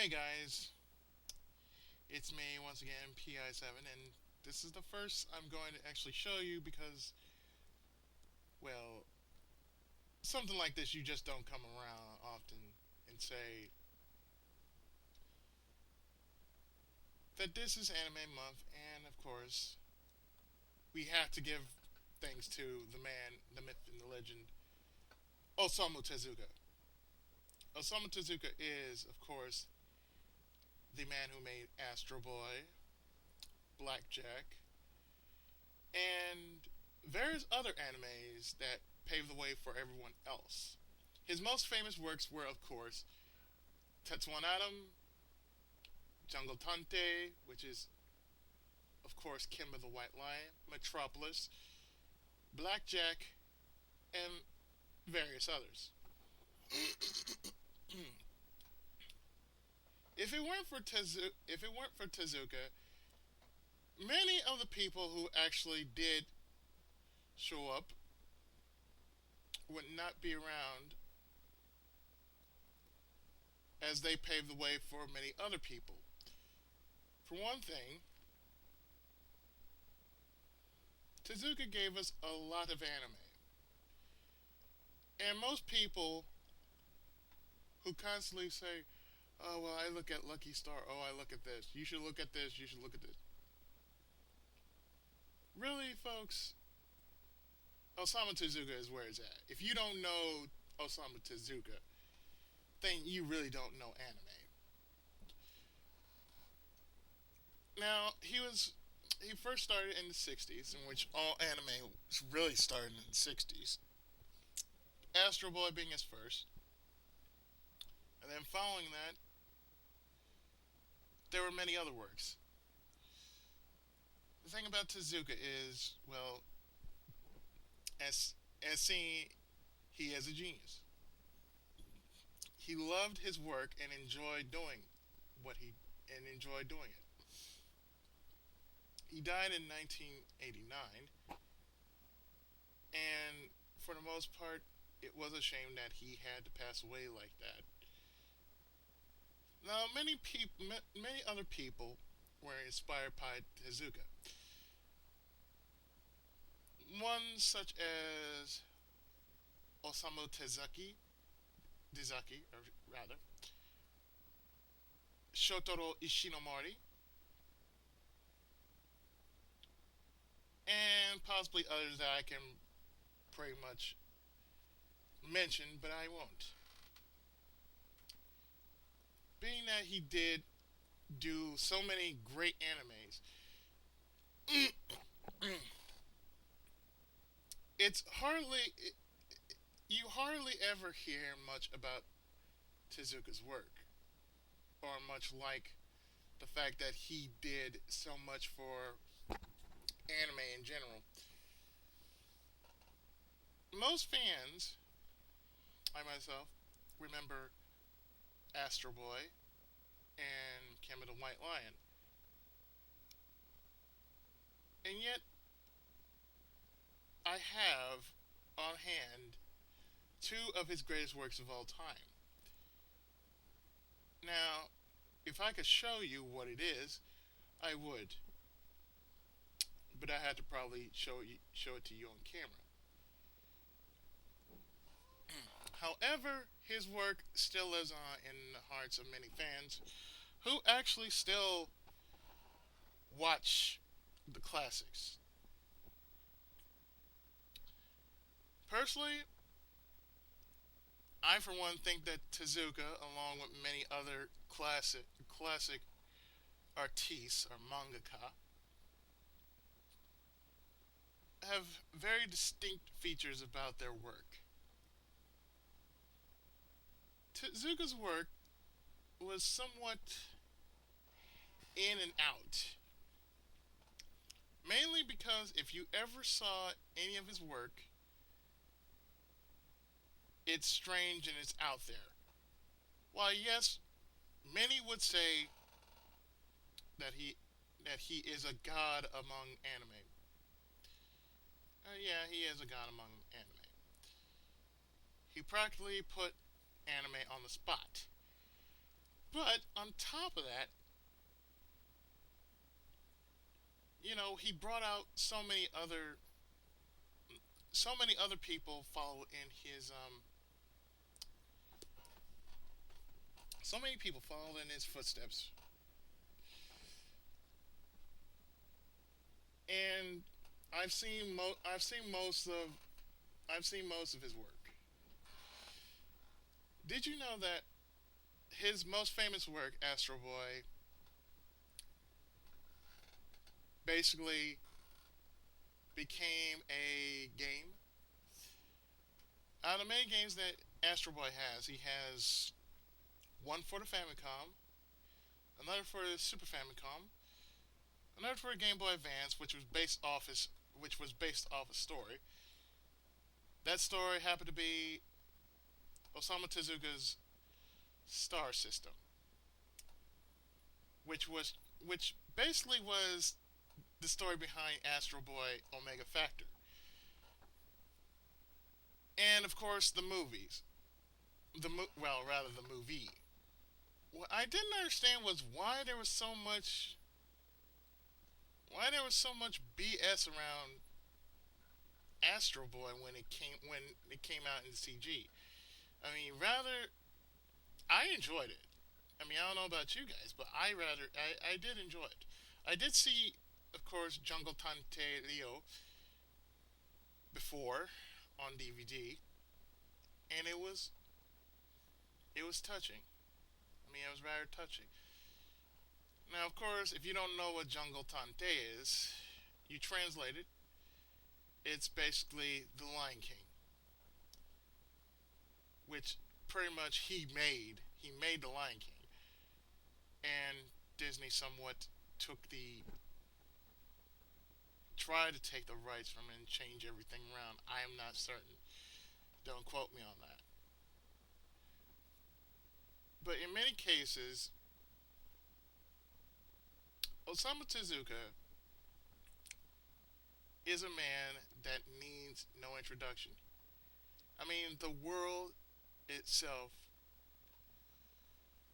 Hey guys, it's me once again, PI7, and this is the first I'm going to actually show you because, well, something like this you just don't come around often and say that this is Anime Month, and of course, we have to give thanks to the man, the myth, and the legend, Osamu Tezuka. Osamu Tezuka is, of course, the man who made Astro Boy, Blackjack, and various other animes that paved the way for everyone else. His most famous works were, of course, Tetsuwan Atom, Jungle Tante, which is, of course, Kimba the White Lion, Metropolis, Blackjack, and various others. If it weren't for Tezuka, many of the people who actually did show up would not be around, as they paved the way for many other people. For one thing, Tezuka gave us a lot of anime. And most people who constantly say, "Oh, well, I look at Lucky Star. Oh, I look at this. You should look at this. You should look at this." Really, folks, Osamu Tezuka is where it's at. If you don't know Osamu Tezuka, then you really don't know anime. Now, he first started in the 60s, in which all anime really started in the 60s. Astro Boy being his first. And then following that, there were many other works. The thing about Tezuka is, well, as seen, he is a genius. He loved his work and enjoyed doing what he and enjoyed doing it. He died in 1989, and for the most part, it was a shame that he had to pass away like that. Now, many other people were inspired by Tezuka. One such as Osamu or rather, Shotaro Ishinomori, and possibly others that I can pretty much mention, but I won't. Being that he did do so many great animes, it's hardly you hardly ever hear much about Tezuka's work, or much like the fact that he did so much for anime in general. Most fans, I myself, remember Astro Boy and Kimba the White Lion, and yet I have on hand two of his greatest works of all time. Now, if I could show you what it is, I would, but I had to probably show it to you on camera. However, his work still lives on in the hearts of many fans who actually still watch the classics. Personally, I for one think that Tezuka, along with many other classic artistes or mangaka, have very distinct features about their work. Tezuka's work was somewhat in and out, mainly because if you ever saw any of his work, it's strange and it's out there. While yes, many would say that he is a god among anime. Yeah, he is a god among anime. He practically put anime on the spot. But on top of that, he brought out so many other people followed in his so many people followed in his footsteps, and I've seen most of his work. Did you know that his most famous work, Astro Boy, basically became a game? Out of the many games that Astro Boy has, he has one for the Famicom, another for the Super Famicom, another for the Game Boy Advance, which was based off a story. That story happened to be Osamu Tezuka's Star System, which basically was the story behind Astro Boy Omega Factor, and of course the movies. Well, rather the movie. What I didn't understand was why there was so much BS around Astro Boy when it came out in CG. I mean, rather I enjoyed it. I mean, I don't know about you guys, but I did enjoy it. I did see, of course, Jungle Tante Leo before on DVD, and it was touching. I mean, it was rather touching. Now, of course, if you don't know what Jungle Tante is, you translate it. It's basically the Lion King, which pretty much he made. He made the Lion King, and Disney somewhat took the tried to take the rights from it and change everything around. I am not certain. Don't quote me on that. But in many cases, Osamu Tezuka is a man that needs no introduction. I mean, the world itself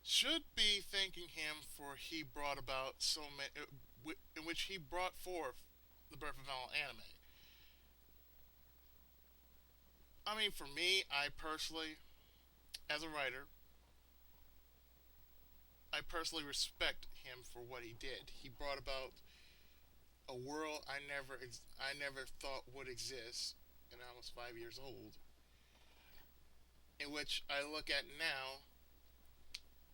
should be thanking him for he brought about so many, in which he brought forth the birth of all anime. I mean, for me, I personally, as a writer, I personally respect him for what he did. He brought about a world I never thought would exist, and I was 5 years old, in which I look at now,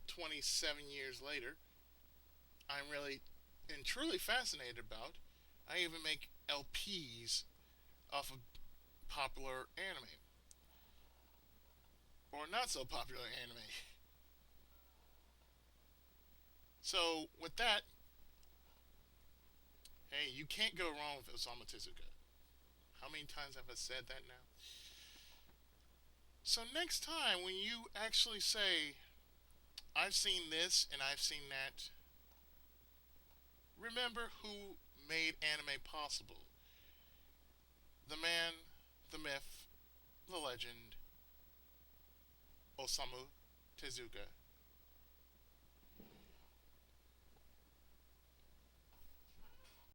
27 years later, I'm really and truly fascinated about. I even make LPs off of popular anime or not so popular anime. So with that, hey, you can't go wrong with Osamu Tezuka. How many times have I said that now? So next time when you actually say, I've seen this and I've seen that, remember who made anime possible. The man, the myth, the legend, Osamu Tezuka.